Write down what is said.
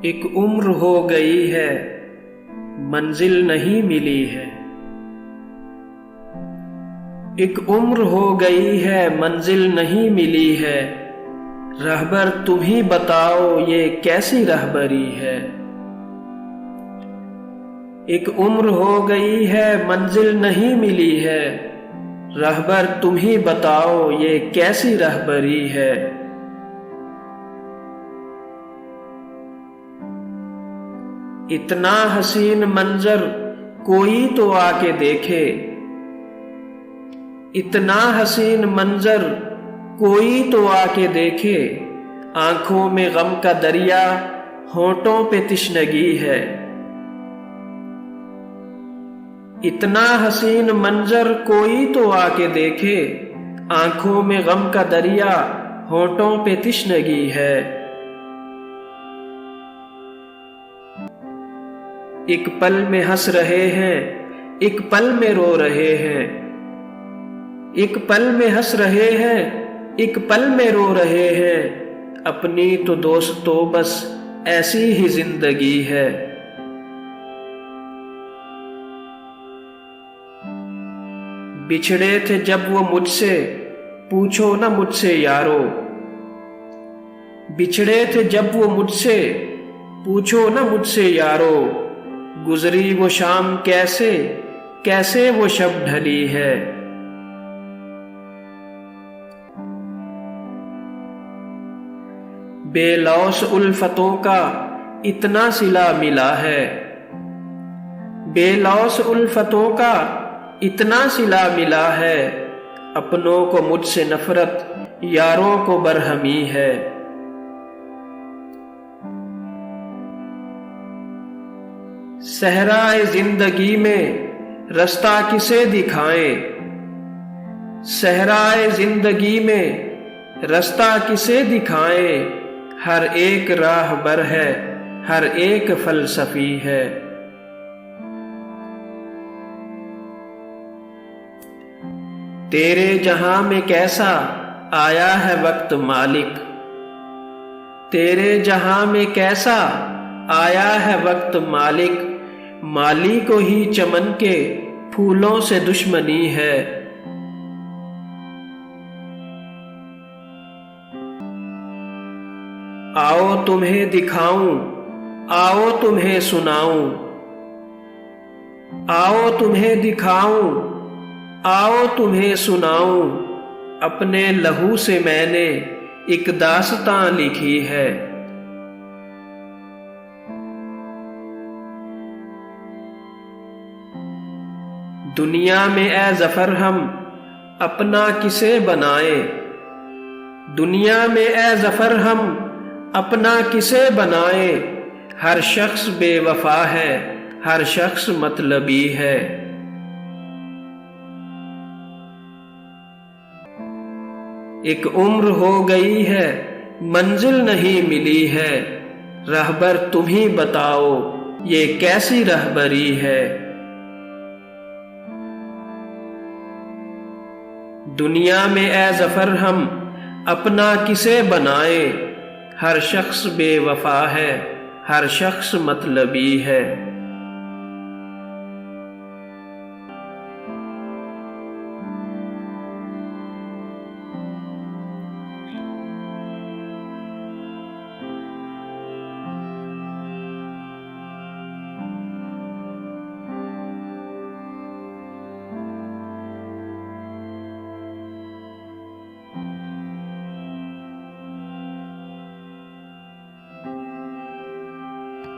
एक उम्र हो गई है, मंजिल नहीं मिली है। एक उम्र हो गई है, मंजिल नहीं मिली है। रहबर तुम ही बताओ ये कैसी रहबरी है। एक उम्र हो गई है, मंजिल नहीं मिली है। रहबर तुम ही बताओ ये कैसी रहबरी है। इतना हसीन मंजर कोई तो आके देखे। इतना हसीन मंजर कोई तो आके देखे। आंखों में गम का दरिया, होंठों पे तिश्नगी है। इतना हसीन मंजर कोई तो आके देखे। आंखों में गम का दरिया, होंठों पे तिश्नगी है। एक पल में हंस रहे हैं, एक पल में रो रहे हैं। एक पल में हंस रहे हैं, एक पल में रो रहे हैं। अपनी तो दोस्तों बस ऐसी ही जिंदगी है। बिछड़े थे जब वो मुझसे, पूछो ना मुझसे यारो। बिछड़े थे जब वो मुझसे, पूछो ना मुझसे यारो। गुजरी वो शाम कैसे, कैसे वो शब ढली है। बेलौस उल्फतों का इतना सिला मिला है। बेलौस उल्फतों का इतना सिला मिला है। अपनों को मुझसे नफरत, यारों को बरहमी है। सहराए जिंदगी में रास्ता किसे दिखाएं। सहराए जिंदगी में रास्ता किसे दिखाएं। हर एक राहबर है, हर एक फलसफी है। तेरे जहां में कैसा आया है वक्त मालिक। तेरे जहां में कैसा आया है वक्त मालिक। माली को ही चमन के फूलों से दुश्मनी है। आओ तुम्हें दिखाऊं, आओ तुम्हें सुनाऊं। आओ तुम्हें दिखाऊं, आओ तुम्हें सुनाऊं। अपने लहू से मैंने एक दास्तां लिखी है। दुनिया में ए जफर हम अपना किसे बनाए। दुनिया में ए जफर हम अपना किसे बनाए। हर शख्स बेवफा है, हर शख्स मतलबी है। एक उम्र हो गई है, मंजिल नहीं मिली है। रहबर तुम ही बताओ ये कैसी रहबरी है। दुनिया में ए जफर हम अपना किसे बनाए। हर शख्स बेवफा है, हर शख्स मतलबी है।